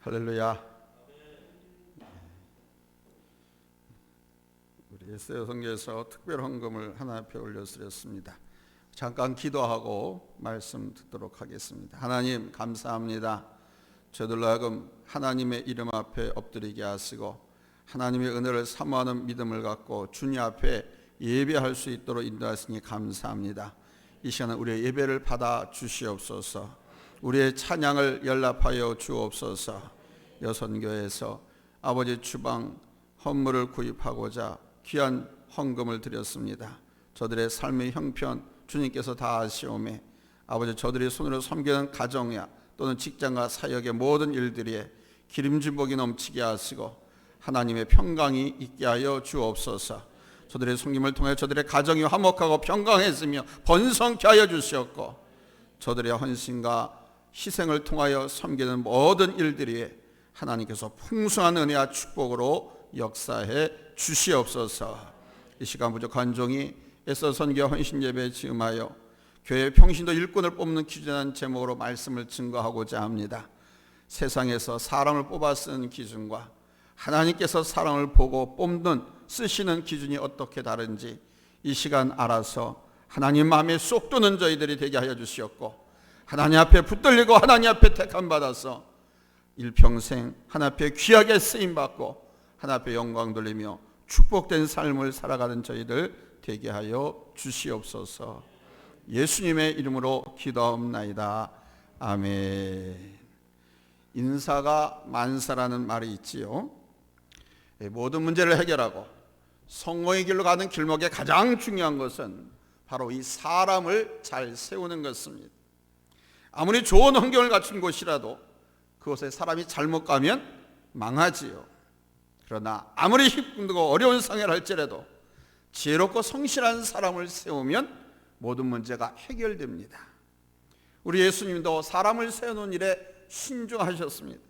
할렐루야. 우리 에스더 성교에서 특별 헌금을 하나 앞에 올려드렸습니다. 잠깐 기도하고 말씀 듣도록 하겠습니다. 하나님 감사합니다. 저들로 하여금 하나님의 이름 앞에 엎드리게 하시고 하나님의 은혜를 사모하는 믿음을 갖고 주님 앞에 예배할 수 있도록 인도하시니 감사합니다. 이 시간에 우리의 예배를 받아 주시옵소서. 우리의 찬양을 연락하여 주옵소서. 여선교에서 아버지 주방 헌물을 구입하고자 귀한 헌금을 드렸습니다. 저들의 삶의 형편 주님께서 다 아시오매 아버지 저들이 손으로 섬기는 가정이야 또는 직장과 사역의 모든 일들에 기름진 복이 넘치게 하시고 하나님의 평강이 있게 하여 주옵소서. 저들의 섬김을 통해 저들의 가정이 화목하고 평강했으며 번성케 하여 주시옵고 저들의 헌신과 희생을 통하여 섬기는 모든 일들이 하나님께서 풍성한 은혜와 축복으로 역사해 주시옵소서. 이 시간 부족한 종이 에스더 선교 헌신 예배에 지음하여 교회 평신도 일꾼을 뽑는 기준한 제목으로 말씀을 증거하고자 합니다. 세상에서 사람을 뽑아 쓰는 기준과 하나님께서 사람을 보고 뽑는 쓰시는 기준이 어떻게 다른지 이 시간 알아서 하나님 마음에 쏙 드는 저희들이 되게 하여 주시옵고 하나님 앞에 붙들리고 하나님 앞에 택함 받아서 일평생 하나님 앞에 귀하게 쓰임받고 하나님 앞에 영광 돌리며 축복된 삶을 살아가는 저희들 되게 하여 주시옵소서. 예수님의 이름으로 기도하옵나이다. 아멘. 인사가 만사라는 말이 있지요. 모든 문제를 해결하고 성공의 길로 가는 길목에 가장 중요한 것은 바로 이 사람을 잘 세우는 것입니다. 아무리 좋은 환경을 갖춘 곳이라도 그곳에 사람이 잘못 가면 망하지요. 그러나 아무리 힘들고 어려운 상해를 할지라도 지혜롭고 성실한 사람을 세우면 모든 문제가 해결됩니다. 우리 예수님도 사람을 세우는 일에 신중하셨습니다.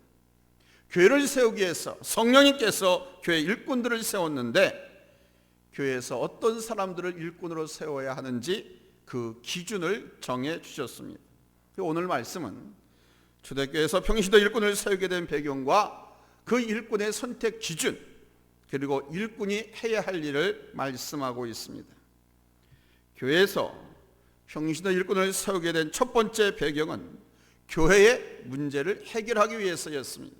교회를 세우기 위해서 성령님께서 교회 일꾼들을 세웠는데 교회에서 어떤 사람들을 일꾼으로 세워야 하는지 그 기준을 정해 주셨습니다. 오늘 말씀은 초대교회에서 평신도 일꾼을 세우게 된 배경과 그 일꾼의 선택 기준 그리고 일꾼이 해야 할 일을 말씀하고 있습니다. 교회에서 평신도 일꾼을 세우게 된 첫 번째 배경은 교회의 문제를 해결하기 위해서였습니다.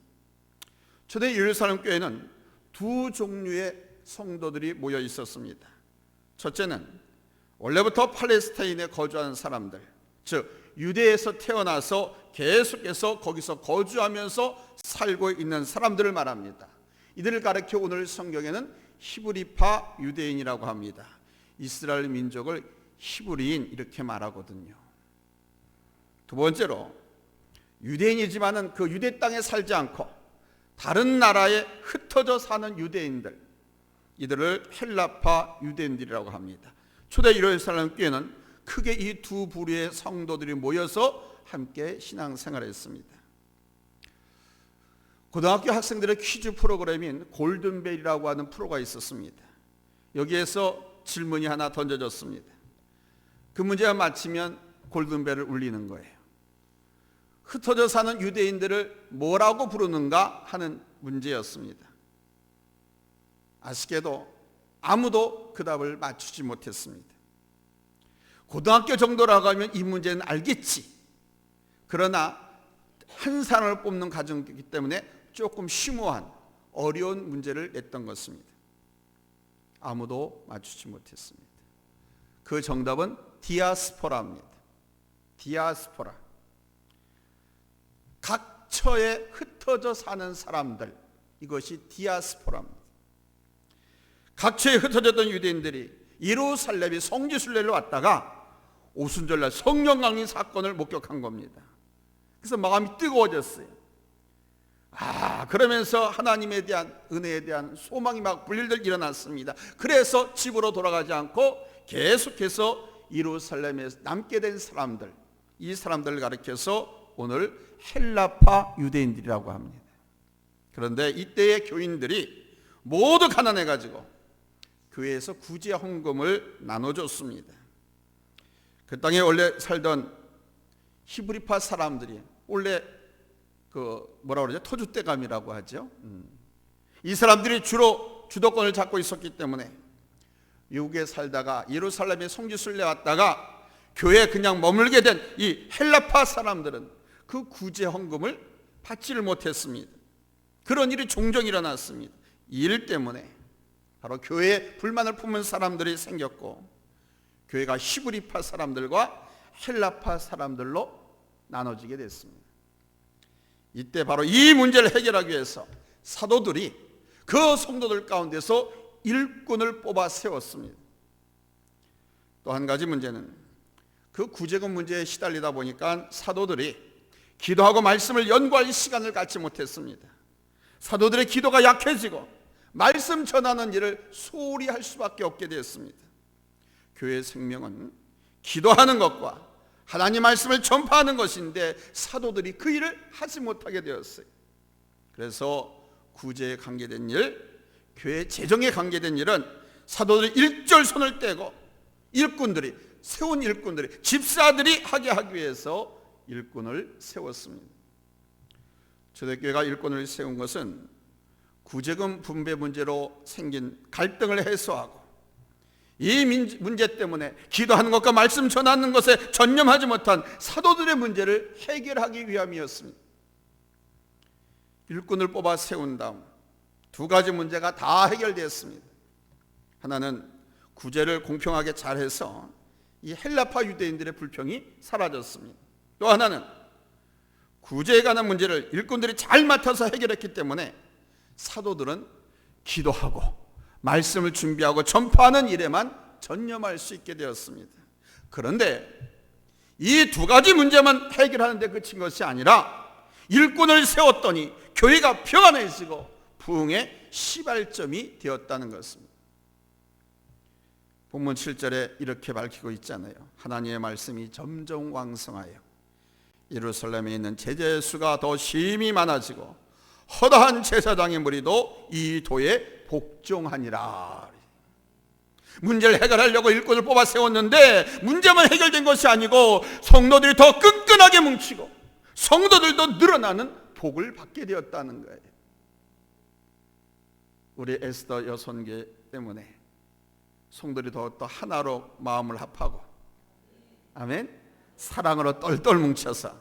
초대 예루살렘 교회는 두 종류의 성도들이 모여 있었습니다. 첫째는 원래부터 팔레스타인에 거주하는 사람들, 즉 유대에서 태어나서 계속해서 거기서 거주하면서 살고 있는 사람들을 말합니다. 이들을 가리켜 오늘 성경에는 히브리파 유대인이라고 합니다. 이스라엘 민족을 히브리인 이렇게 말하거든요. 두 번째로 유대인이지만은 그 유대 땅에 살지 않고 다른 나라에 흩어져 사는 유대인들, 이들을 헬라파 유대인들이라고 합니다. 초대 예루살렘 교회는 크게 이 두 부류의 성도들이 모여서 함께 신앙생활을 했습니다. 고등학교 학생들의 퀴즈 프로그램인 골든벨이라고 하는 프로가 있었습니다. 여기에서 질문이 하나 던져졌습니다. 그 문제가 맞히면 골든벨을 울리는 거예요. 흩어져 사는 유대인들을 뭐라고 부르는가 하는 문제였습니다. 아쉽게도 아무도 그 답을 맞추지 못했습니다. 고등학교 정도라고 하면 이 문제는 알겠지. 그러나 한 사람을 뽑는 가정이기 때문에 조금 심오한 어려운 문제를 냈던 것입니다. 아무도 맞추지 못했습니다. 그 정답은 디아스포라입니다. 디아스포라. 각 처에 흩어져 사는 사람들, 이것이 디아스포라입니다. 각 처에 흩어졌던 유대인들이 예루살렘이 성지순례를 왔다가 오순절날 성령 강림 사건을 목격한 겁니다. 그래서 마음이 뜨거워졌어요. 그러면서 하나님에 대한 은혜에 대한 소망이 막 불일들 일어났습니다. 그래서 집으로 돌아가지 않고 계속해서 예루살렘에 남게 된 사람들, 이 사람들을 가리켜서 오늘 헬라파 유대인들이라고 합니다. 그런데 이때의 교인들이 모두 가난해가지고 교회에서 구제 헌금을 나눠줬습니다. 그 땅에 원래 살던 히브리파 사람들이 원래 뭐라 그러죠? 터줏대감이라고 하죠. 이 사람들이 주로 주도권을 잡고 있었기 때문에 미국에 살다가 예루살렘에 성지순례 왔다가 교회에 그냥 머물게 된 이 헬라파 사람들은 그 구제 헌금을 받지를 못했습니다. 그런 일이 종종 일어났습니다. 이 일 때문에 바로 교회에 불만을 품은 사람들이 생겼고, 교회가 히브리파 사람들과 헬라파 사람들로 나눠지게 됐습니다. 이때 바로 이 문제를 해결하기 위해서 사도들이 그 성도들 가운데서 일꾼을 뽑아 세웠습니다. 또 한 가지 문제는 그 구제금 문제에 시달리다 보니까 사도들이 기도하고 말씀을 연구할 시간을 갖지 못했습니다. 사도들의 기도가 약해지고 말씀 전하는 일을 소홀히 할 수밖에 없게 되었습니다. 교회의 생명은 기도하는 것과 하나님 말씀을 전파하는 것인데 사도들이 그 일을 하지 못하게 되었어요. 그래서 구제에 관계된 일, 교회 재정에 관계된 일은 사도들이 일절 손을 떼고 세운 일꾼들이, 집사들이 하게 하기 위해서 일꾼을 세웠습니다. 초대교회가 일꾼을 세운 것은 구제금 분배 문제로 생긴 갈등을 해소하고 이 문제 때문에 기도하는 것과 말씀 전하는 것에 전념하지 못한 사도들의 문제를 해결하기 위함이었습니다. 일꾼을 뽑아 세운 다음 두 가지 문제가 다 해결되었습니다. 하나는 구제를 공평하게 잘해서 이 헬라파 유대인들의 불평이 사라졌습니다. 또 하나는 구제에 관한 문제를 일꾼들이 잘 맡아서 해결했기 때문에 사도들은 기도하고 말씀을 준비하고 전파하는 일에만 전념할 수 있게 되었습니다. 그런데 이 두 가지 문제만 해결하는 데 그친 것이 아니라 일꾼을 세웠더니 교회가 평안해지고 부흥의 시발점이 되었다는 것입니다. 본문 7절에 이렇게 밝히고 있잖아요. 하나님의 말씀이 점점 왕성하여 예루살렘에 있는 제자의 수가 더 심히 많아지고 허다한 제사장의 무리도 이 도에 복종하니라. 문제를 해결하려고 일꾼을 뽑아 세웠는데 문제만 해결된 것이 아니고 성도들이 더 끈끈하게 뭉치고 성도들도 늘어나는 복을 받게 되었다는 거예요. 우리 에스더 여선계 때문에 성도들이 더욱더 하나로 마음을 합하고, 아멘, 사랑으로 똘똘 뭉쳐서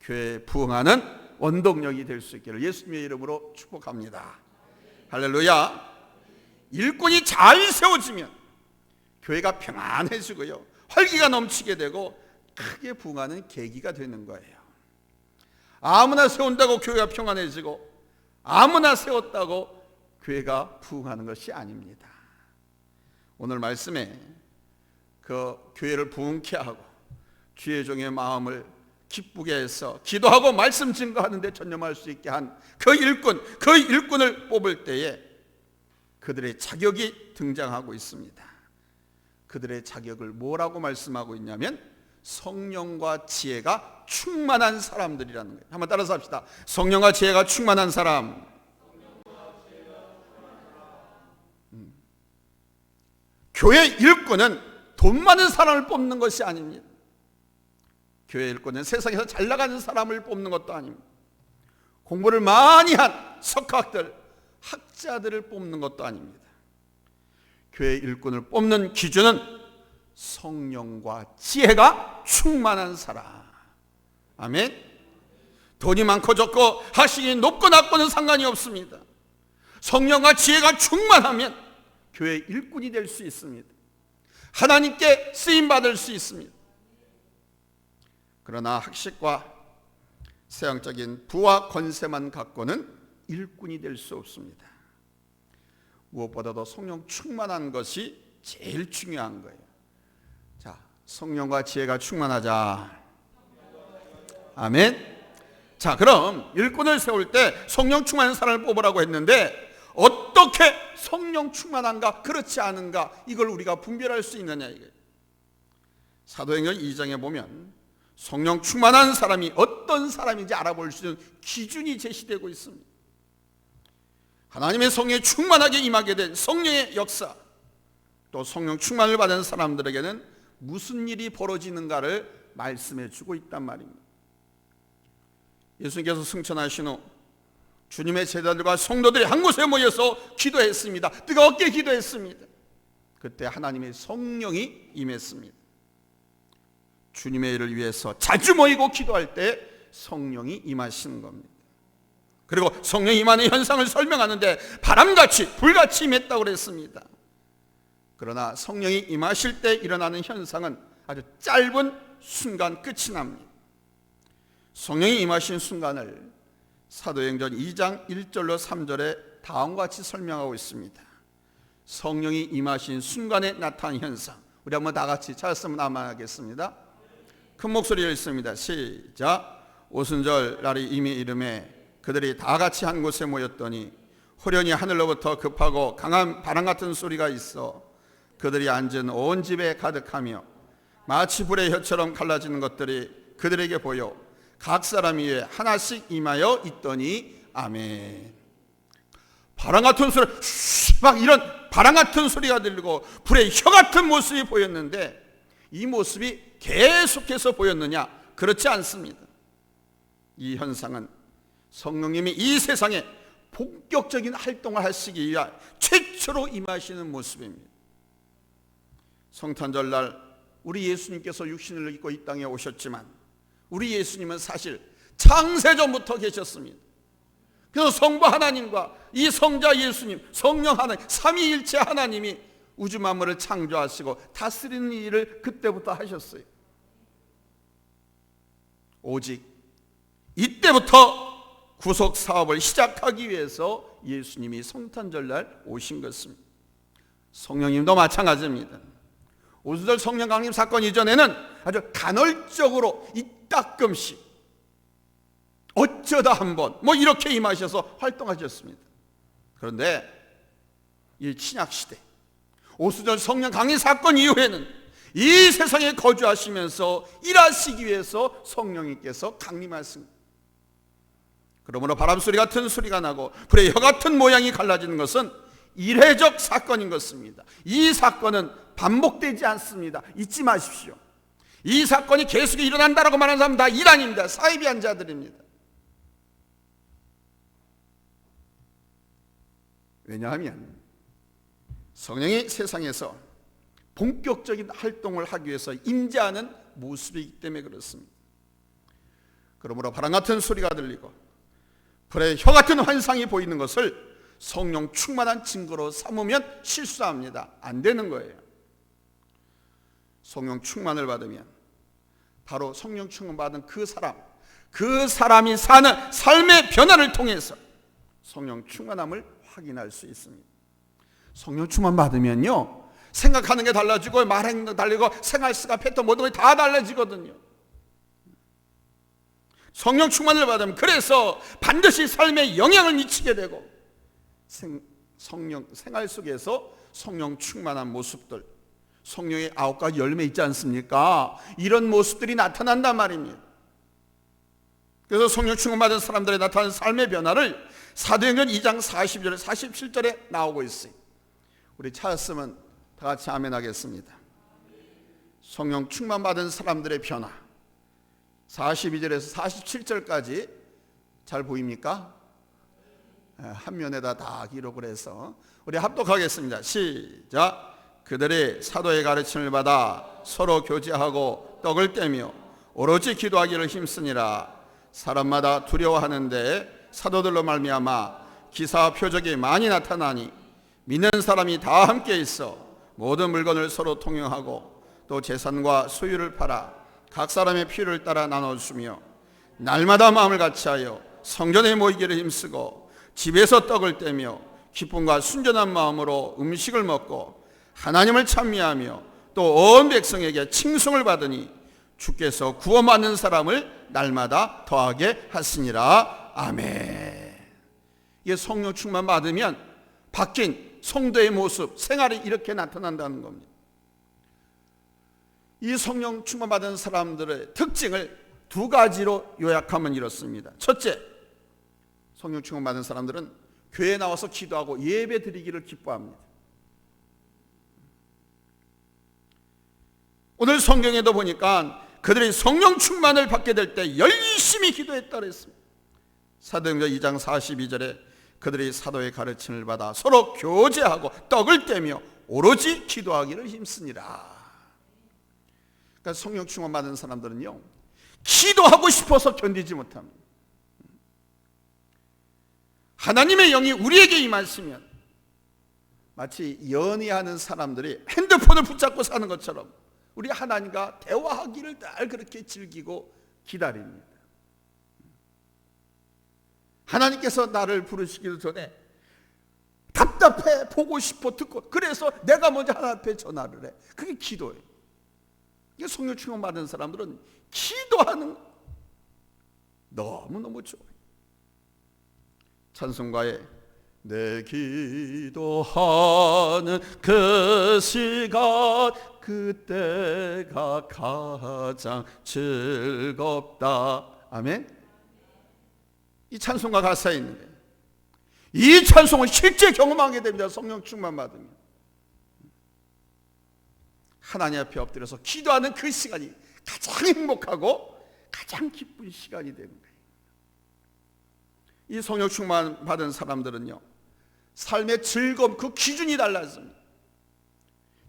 교회에 부흥하는 원동력이 될 수 있기를 예수님의 이름으로 축복합니다. 할렐루야. 일꾼이 잘 세워지면 교회가 평안해지고요, 활기가 넘치게 되고 크게 부흥하는 계기가 되는 거예요. 아무나 세운다고 교회가 평안해지고 아무나 세웠다고 교회가 부흥하는 것이 아닙니다. 오늘 말씀에 그 교회를 부흥케 하고 주의 종의 마음을 기쁘게 해서 기도하고 말씀 증거하는 데 전념할 수 있게 한 그 일꾼을 뽑을 때에 그들의 자격이 등장하고 있습니다. 그들의 자격을 뭐라고 말씀하고 있냐면 성령과 지혜가 충만한 사람들이라는 거예요. 한번 따라서 합시다. 성령과 지혜가 충만한 사람. 교회 일꾼은 돈 많은 사람을 뽑는 것이 아닙니다. 교회 일꾼은 세상에서 잘 나가는 사람을 뽑는 것도 아닙니다. 공부를 많이 한 석학들, 학자들을 뽑는 것도 아닙니다. 교회 일꾼을 뽑는 기준은 성령과 지혜가 충만한 사람. 아멘. 돈이 많고 적고 학식이 높고 낮고는 상관이 없습니다. 성령과 지혜가 충만하면 교회 일꾼이 될 수 있습니다. 하나님께 쓰임받을 수 있습니다. 그러나 학식과 세상적인 부와 권세만 갖고는 일꾼이 될 수 없습니다. 무엇보다도 성령 충만한 것이 제일 중요한 거예요. 자, 성령과 지혜가 충만하자. 아멘. 자, 그럼 일꾼을 세울 때 성령 충만한 사람을 뽑으라고 했는데 어떻게 성령 충만한가 그렇지 않은가 이걸 우리가 분별할 수 있느냐 이거예요. 사도행전 2장에 보면 성령 충만한 사람이 어떤 사람인지 알아볼 수 있는 기준이 제시되고 있습니다. 하나님의 성령에 충만하게 임하게 된 성령의 역사, 또 성령 충만을 받은 사람들에게는 무슨 일이 벌어지는가를 말씀해 주고 있단 말입니다. 예수님께서 승천하신 후 주님의 제자들과 성도들이 한 곳에 모여서 기도했습니다. 뜨겁게 기도했습니다. 그때 하나님의 성령이 임했습니다. 주님의 일을 위해서 자주 모이고 기도할 때 성령이 임하시는 겁니다. 그리고 성령이 임하는 현상을 설명하는데 바람같이 불같이 임했다고 그랬습니다. 그러나 성령이 임하실 때 일어나는 현상은 아주 짧은 순간 끝이 납니다. 성령이 임하신 순간을 사도행전 2장 1절로 3절에 다음과 같이 설명하고 있습니다. 성령이 임하신 순간에 나타난 현상, 우리 한번 다 같이 찾았으면 아마하겠습니다. 큰 목소리로 읽습니다. 시작. 오순절 날이 이미 이름에 그들이 다 같이 한 곳에 모였더니 호련히 하늘로부터 급하고 강한 바람 같은 소리가 있어 그들이 앉은 온 집에 가득하며 마치 불의 혀처럼 갈라지는 것들이 그들에게 보여 각 사람 위에 하나씩 임하여 있더니 아멘. 바람 같은 소리, 막 이런 바람 같은 소리가 들리고 불의 혀 같은 모습이 보였는데 이 모습이 계속해서 보였느냐? 그렇지 않습니다. 이 현상은 성령님이 이 세상에 본격적인 활동을 하시기 위한 최초로 임하시는 모습입니다. 성탄절날 우리 예수님께서 육신을 입고 이 땅에 오셨지만 우리 예수님은 사실 창세전부터 계셨습니다. 그래서 성부 하나님과 이 성자 예수님, 성령 하나님, 삼위일체 하나님이 우주 만물을 창조하시고 다스리는 일을 그때부터 하셨어요. 오직 이때부터 구속 사업을 시작하기 위해서 예수님이 성탄절날 오신 것입니다. 성령님도 마찬가지입니다. 오순절 성령 강림 사건 이전에는 아주 간헐적으로 이따끔씩 어쩌다 한번 뭐 이렇게 임하셔서 활동하셨습니다. 그런데 이 신약시대 오순절 성령 강림 사건 이후에는 이 세상에 거주하시면서 일하시기 위해서 성령님께서 강림하십니다. 그러므로 바람소리 같은 소리가 나고 불의 혀 같은 모양이 갈라지는 것은 이례적 사건인 것입니다. 이 사건은 반복되지 않습니다. 잊지 마십시오. 이 사건이 계속 일어난다라고 말하는 사람은 다 이단입니다. 사이비한 자들입니다. 왜냐하면 성령이 세상에서 본격적인 활동을 하기 위해서 임재하는 모습이기 때문에 그렇습니다. 그러므로 바람 같은 소리가 들리고 불의 혀 같은 환상이 보이는 것을 성령 충만한 증거로 삼으면 실수합니다. 안 되는 거예요. 성령 충만을 받으면 바로 성령 충만 받은 그 사람이 사는 삶의 변화를 통해서 성령 충만함을 확인할 수 있습니다. 성령 충만 받으면요 생각하는 게 달라지고 말하는 게 달라지고 생활습관 패턴 모든 게 다 달라지거든요. 성령 충만을 받으면 그래서 반드시 삶에 영향을 미치게 되고 생활 속에서 성령 충만한 모습들, 성령의 9가지 열매 있지 않습니까? 이런 모습들이 나타난단 말입니다. 그래서 성령 충만 받은 사람들에 나타나는 삶의 변화를 사도행전 2장 40절 47절에 나오고 있어요. 우리 찾았으면 다 같이 아멘 하겠습니다. 성령 충만 받은 사람들의 변화 42절에서 47절까지 잘 보입니까? 한 면에다 다 기록을 해서 우리 합독하겠습니다. 시작. 그들이 사도의 가르침을 받아 서로 교제하고 떡을 떼며 오로지 기도하기를 힘쓰니라. 사람마다 두려워하는데 사도들로 말미암아 기사와 표적이 많이 나타나니 믿는 사람이 다 함께 있어 모든 물건을 서로 통용하고 또 재산과 소유를 팔아 각 사람의 필요를 따라 나눠주며 날마다 마음을 같이하여 성전에 모이기를 힘쓰고 집에서 떡을 떼며 기쁨과 순전한 마음으로 음식을 먹고 하나님을 찬미하며 또 온 백성에게 칭송을 받으니 주께서 구원받는 사람을 날마다 더하게 하시니라. 아멘. 이게 성령 충만 받으면 바뀐 성도의 모습, 생활이 이렇게 나타난다는 겁니다. 이 성령 충만 받은 사람들의 특징을 2가지로 요약하면 이렇습니다. 첫째, 성령 충만 받은 사람들은 교회에 나와서 기도하고 예배 드리기를 기뻐합니다. 오늘 성경에도 보니까 그들이 성령 충만을 받게 될 때 열심히 기도했다고 했습니다. 사도행전 2장 42절에 그들이 사도의 가르침을 받아 서로 교제하고 떡을 떼며 오로지 기도하기를 힘쓰니라. 그러니까 성령 충만 받은 사람들은요, 기도하고 싶어서 견디지 못합니다. 하나님의 영이 우리에게 임하시면 마치 연애하는 사람들이 핸드폰을 붙잡고 사는 것처럼 우리 하나님과 대화하기를 늘 그렇게 즐기고 기다립니다. 하나님께서 나를 부르시기도 전에 답답해, 보고 싶어, 듣고, 그래서 내가 먼저 하나님 앞에 전화를 해. 그게 기도예요. 이게 성령 충만 받은 사람들은 기도하는 거 너무너무 좋아요. 찬송가에 내 기도하는 그 시간 그때가 가장 즐겁다. 아멘. 이 찬송가 가사에 있는 거예요. 이 찬송을 실제 경험하게 됩니다. 성령 충만 받으면 하나님 앞에 엎드려서 기도하는 그 시간이 가장 행복하고 가장 기쁜 시간이 되는 거예요. 이 성령 충만 받은 사람들은요, 삶의 즐거움 그 기준이 달랐습니다.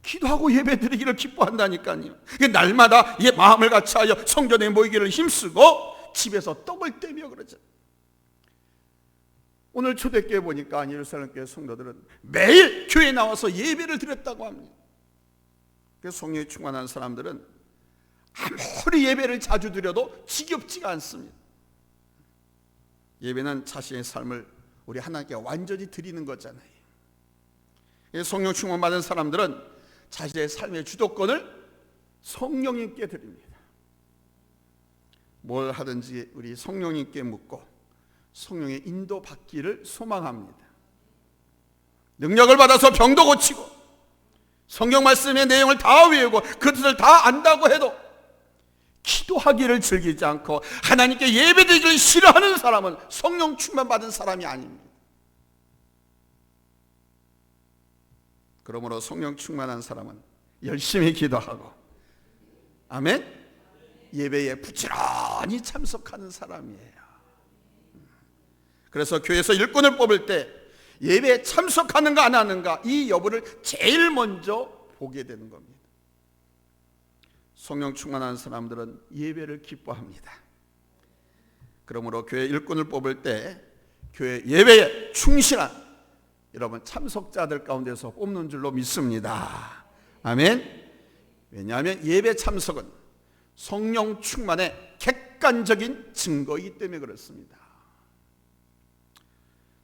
기도하고 예배드리기를 기뻐한다니까요. 날마다 마음을 같이하여 성전에 모이기를 힘쓰고 집에서 떡을 떼며 그러죠. 오늘 초대교회 보니까 예루살렘 교회 성도들은 매일 교회에 나와서 예배를 드렸다고 합니다. 그래서 성령이 충만한 사람들은 아무리 예배를 자주 드려도 지겹지가 않습니다. 예배는 자신의 삶을 우리 하나님께 완전히 드리는 거잖아요. 성령 충만 받은 사람들은 자신의 삶의 주도권을 성령님께 드립니다. 뭘 하든지 우리 성령님께 묻고 성령의 인도 받기를 소망합니다. 능력을 받아서 병도 고치고 성경 말씀의 내용을 다 외우고 그 뜻을 다 안다고 해도 기도하기를 즐기지 않고 하나님께 예배드리기를 싫어하는 사람은 성령 충만 받은 사람이 아닙니다. 그러므로 성령 충만한 사람은 열심히 기도하고 아멘? 예배에 부지런히 참석하는 사람이에요. 그래서 교회에서 일꾼을 뽑을 때 예배에 참석하는가 안 하는가 이 여부를 제일 먼저 보게 되는 겁니다. 성령 충만한 사람들은 예배를 기뻐합니다. 그러므로 교회 일꾼을 뽑을 때 교회 예배에 충실한 여러분 참석자들 가운데서 뽑는 줄로 믿습니다. 아멘. 왜냐하면 예배 참석은 성령 충만의 객관적인 증거이기 때문에 그렇습니다.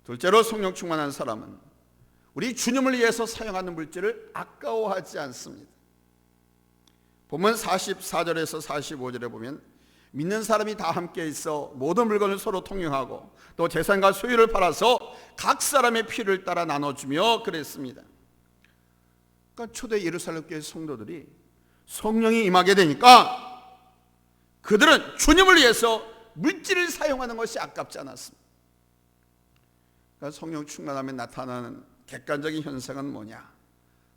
둘째로 성령 충만한 사람은 우리 주님을 위해서 사용하는 물질을 아까워하지 않습니다. 본문 44절에서 45절에 보면 믿는 사람이 다 함께 있어 모든 물건을 서로 통용하고 또 재산과 소유를 팔아서 각 사람의 필요를 따라 나눠주며 그랬습니다. 그러니까 초대 예루살렘 교회 성도들이 성령이 임하게 되니까 그들은 주님을 위해서 물질을 사용하는 것이 아깝지 않았습니다. 그러니까 성령 충만하면 나타나는 객관적인 현상은 뭐냐?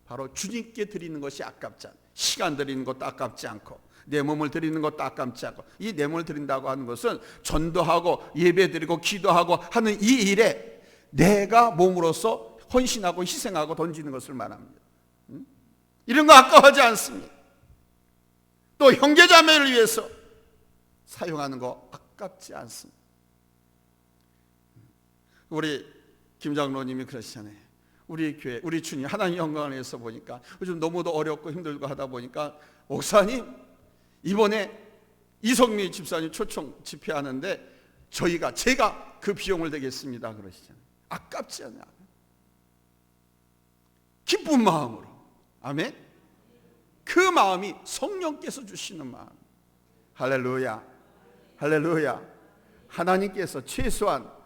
바로 주님께 드리는 것이 아깝지 않아요. 시간 드리는 것도 아깝지 않고 내 몸을 드리는 것도 아깝지 않고 이 내 몸을 드린다고 하는 것은 전도하고 예배드리고 기도하고 하는 이 일에 내가 몸으로서 헌신하고 희생하고 던지는 것을 말합니다. 이런 거 아까워하지 않습니다. 또 형제자매를 위해서 사용하는 거 아깝지 않습니다. 우리 김장로님이 그러시잖아요. 우리 교회, 우리 주님 하나님 영광을 위해서 보니까 요즘 너무도 어렵고 힘들고 하다 보니까 목사님 이번에 이성미 집사님 초청 집회하는데 제가 그 비용을 내겠습니다 그러시잖아요. 아깝지 않아요. 기쁜 마음으로. 아멘. 그 마음이 성령께서 주시는 마음. 할렐루야. 할렐루야. 하나님께서 최소한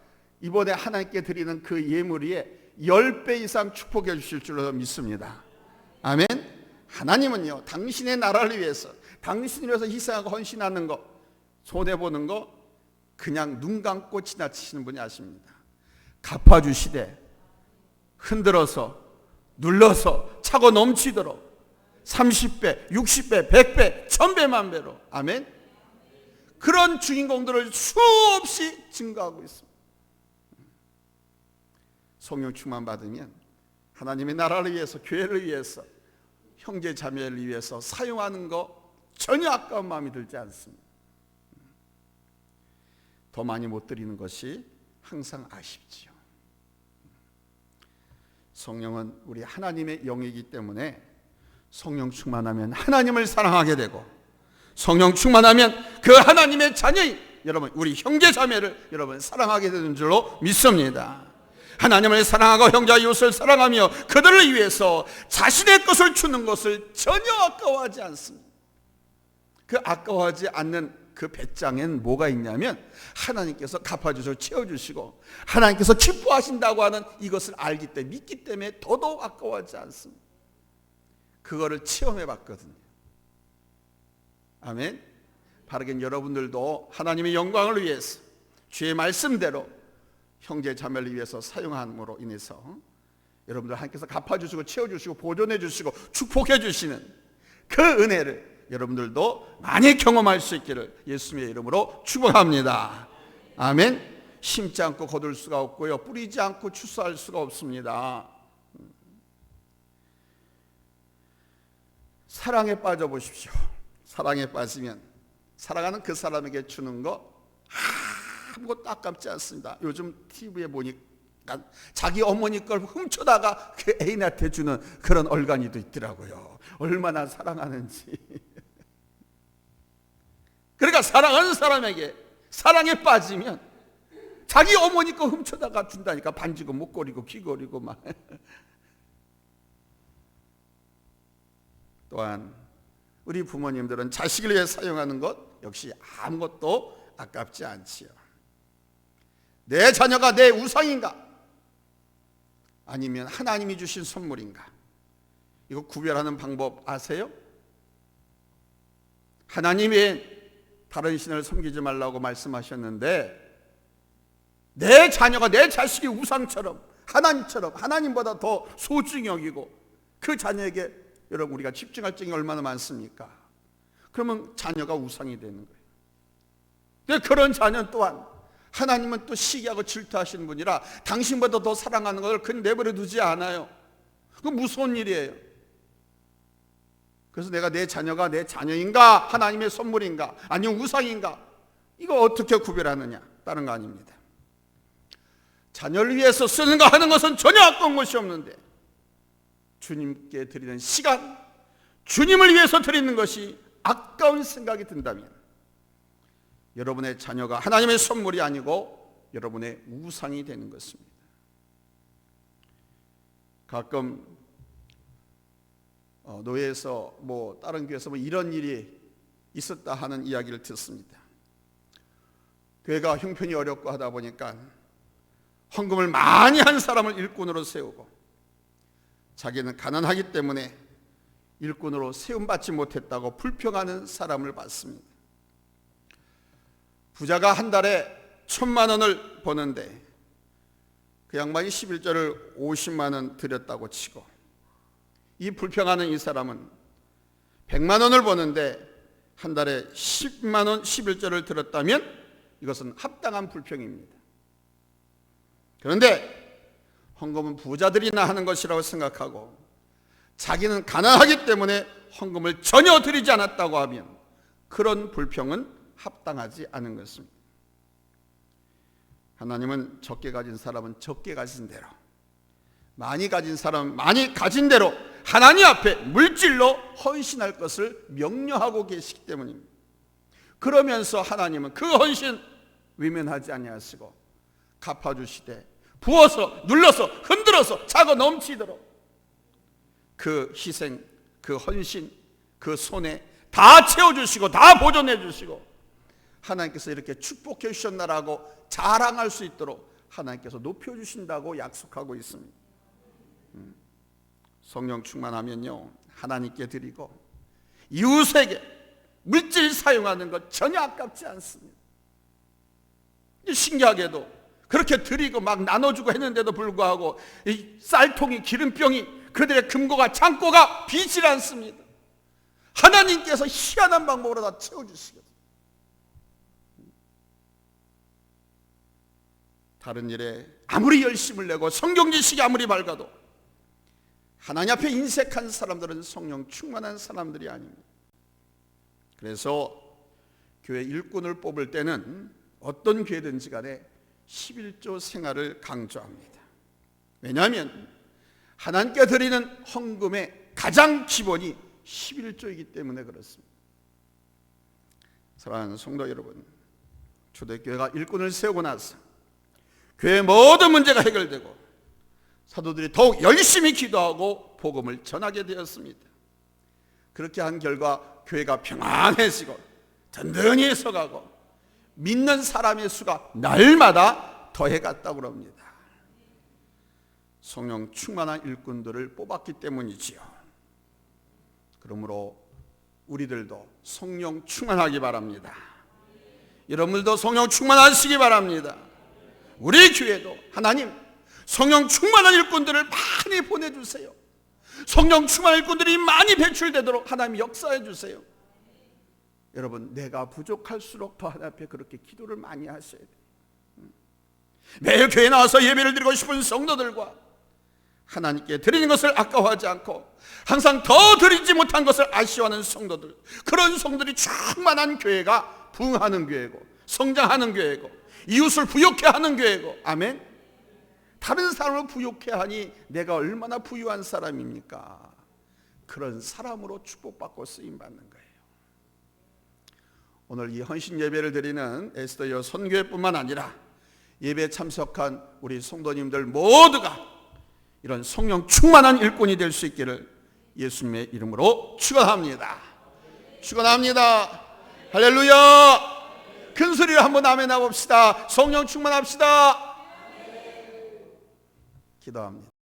이번에 하나님께 드리는 그 예물 위에 10배 이상 축복해 주실 줄로 믿습니다. 아멘. 하나님은요 당신의 나라를 위해서 당신을 위해서 희생하고 헌신하는 거 손해보는 거 그냥 눈 감고 지나치시는 분이 아십니다. 갚아주시되 흔들어서 눌러서 차고 넘치도록 30배, 60배, 100배, 1000배, 만배로. 아멘. 그런 주인공들을 수없이 증거하고 있습니다. 성령 충만 받으면 하나님의 나라를 위해서, 교회를 위해서, 형제 자매를 위해서 사용하는 거 전혀 아까운 마음이 들지 않습니다. 더 많이 못 드리는 것이 항상 아쉽지요. 성령은 우리 하나님의 영이기 때문에 성령 충만하면 하나님을 사랑하게 되고, 성령 충만하면 그 하나님의 자녀인 여러분, 우리 형제 자매를 여러분 사랑하게 되는 줄로 믿습니다. 하나님을 사랑하고 형제와 이웃을 사랑하며 그들을 위해서 자신의 것을 주는 것을 전혀 아까워하지 않습니다. 그 아까워하지 않는 그 배짱엔 뭐가 있냐면 하나님께서 갚아주시고 채워주시고 하나님께서 기뻐하신다고 하는 이것을 알기 때문에, 믿기 때문에 더더욱 아까워하지 않습니다. 그거를 체험해 봤거든요. 아멘. 바르게 여러분들도 하나님의 영광을 위해서 주의 말씀대로 형제 자매를 위해서 사용함으로 인해서 여러분들 하나님께서 갚아주시고 채워주시고 보존해 주시고 축복해 주시는 그 은혜를 여러분들도 많이 경험할 수 있기를 예수님의 이름으로 축복합니다. 아멘. 심지 않고 거둘 수가 없고요, 뿌리지 않고 추수할 수가 없습니다. 사랑에 빠져보십시오. 사랑에 빠지면 사랑하는 그 사람에게 주는 거 아무것도 아깝지 않습니다. 요즘 TV에 보니까 자기 어머니 걸 훔쳐다가 그 애인한테 주는 그런 얼간이도 있더라고요. 얼마나 사랑하는지. 그러니까 사랑하는 사람에게 사랑에 빠지면 자기 어머니 거 훔쳐다가 준다니까. 반지고 목걸이고 귀걸이고 막. 또한 우리 부모님들은 자식을 위해 사용하는 것 역시 아무것도 아깝지 않지요. 내 자녀가 내 우상인가? 아니면 하나님이 주신 선물인가? 이거 구별하는 방법 아세요? 하나님 외에 다른 신을 섬기지 말라고 말씀하셨는데, 내 자녀가, 내 자식이 우상처럼, 하나님처럼, 하나님보다 더 소중히 여기고 그 자녀에게 여러분 우리가 집중할 적이 얼마나 많습니까? 그러면 자녀가 우상이 되는 거예요. 근데 그런 자녀 또한 하나님은 또 시기하고 질투하시는 분이라 당신보다 더 사랑하는 것을 그냥 내버려 두지 않아요. 그건 무서운 일이에요. 그래서 내가 내 자녀가 내 자녀인가, 하나님의 선물인가, 아니면 우상인가, 이거 어떻게 구별하느냐? 다른 거 아닙니다. 자녀를 위해서 쓰는 거 하는 것은 전혀 아까운 것이 없는데, 주님께 드리는 시간, 주님을 위해서 드리는 것이 아까운 생각이 든다면 여러분의 자녀가 하나님의 선물이 아니고 여러분의 우상이 되는 것입니다. 가끔 노예에서 다른 교회에서 이런 일이 있었다 하는 이야기를 듣습니다. 교회가 형편이 어렵고 하다 보니까 헌금을 많이 한 사람을 일꾼으로 세우고, 자기는 가난하기 때문에 일꾼으로 세움받지 못했다고 불평하는 사람을 봤습니다. 부자가 한 달에 1,000만 원을 버는데 그 양반이 11절을 50만 원 드렸다고 치고, 이 불평하는 이 사람은 100만 원을 버는데 한 달에 10만 원 11절을 들었다면 이것은 합당한 불평입니다. 그런데 헌금은 부자들이나 하는 것이라고 생각하고 자기는 가난하기 때문에 헌금을 전혀 드리지 않았다고 하면 그런 불평은 합당하지 않은 것입니다. 하나님은 적게 가진 사람은 적게 가진 대로, 많이 가진 사람은 많이 가진 대로 하나님 앞에 물질로 헌신할 것을 명령하고 계시기 때문입니다. 그러면서 하나님은 그 헌신 외면하지 아니하시고 갚아주시되 부어서 눌러서 흔들어서 차고 넘치도록 그 희생, 그 헌신, 그 손에 다 채워주시고 다 보존해 주시고 하나님께서 이렇게 축복해 주셨나라고 자랑할 수 있도록 하나님께서 높여주신다고 약속하고 있습니다. 성령 충만하면요, 하나님께 드리고 이웃에게 물질 사용하는 것 전혀 아깝지 않습니다. 신기하게도 그렇게 드리고 막 나눠주고 했는데도 불구하고 이 쌀통이, 기름병이, 그들의 금고가, 창고가 비질 않습니다. 하나님께서 희한한 방법으로 다 채워주시거든요. 다른 일에 아무리 열심을 내고 성경 지식이 아무리 밝아도 하나님 앞에 인색한 사람들은 성령 충만한 사람들이 아닙니다. 그래서 교회 일꾼을 뽑을 때는 어떤 교회든지 간에 11조 생활을 강조합니다. 왜냐하면 하나님께 드리는 헌금의 가장 기본이 11조이기 때문에 그렇습니다. 사랑하는 성도 여러분, 초대교회가 일꾼을 세우고 나서 교회의 모든 문제가 해결되고 사도들이 더욱 열심히 기도하고 복음을 전하게 되었습니다. 그렇게 한 결과 교회가 평안해지고 든든히 서가고 믿는 사람의 수가 날마다 더해갔다고 합니다. 성령 충만한 일꾼들을 뽑았기 때문이지요. 그러므로 우리들도 성령 충만하기 바랍니다. 여러분들도 성령 충만하시기 바랍니다. 우리 교회도 하나님 성령 충만한 일꾼들을 많이 보내주세요. 성령 충만한 일꾼들이 많이 배출되도록 하나님 역사해 주세요. 여러분, 내가 부족할수록 더 하나님 앞에 그렇게 기도를 많이 하셔야 돼요. 매일 교회 나와서 예배를 드리고 싶은 성도들과 하나님께 드리는 것을 아까워하지 않고 항상 더 드리지 못한 것을 아쉬워하는 성도들, 그런 성도들이 충만한 교회가 부흥하는 교회고 성장하는 교회고 이웃을 부욕해 하는 교회고, 아멘. 다른 사람을 부욕해 하니 내가 얼마나 부유한 사람입니까? 그런 사람으로 축복받고 쓰임받는 거예요. 오늘 이 헌신 예배를 드리는 에스더여 선교회뿐만 아니라 예배에 참석한 우리 성도님들 모두가 이런 성령 충만한 일꾼이 될 수 있기를 예수님의 이름으로 축원합니다. 축원합니다. 할렐루야. 큰 소리로 한번 아멘 해봅시다. 성령 충만합시다. 기도합니다.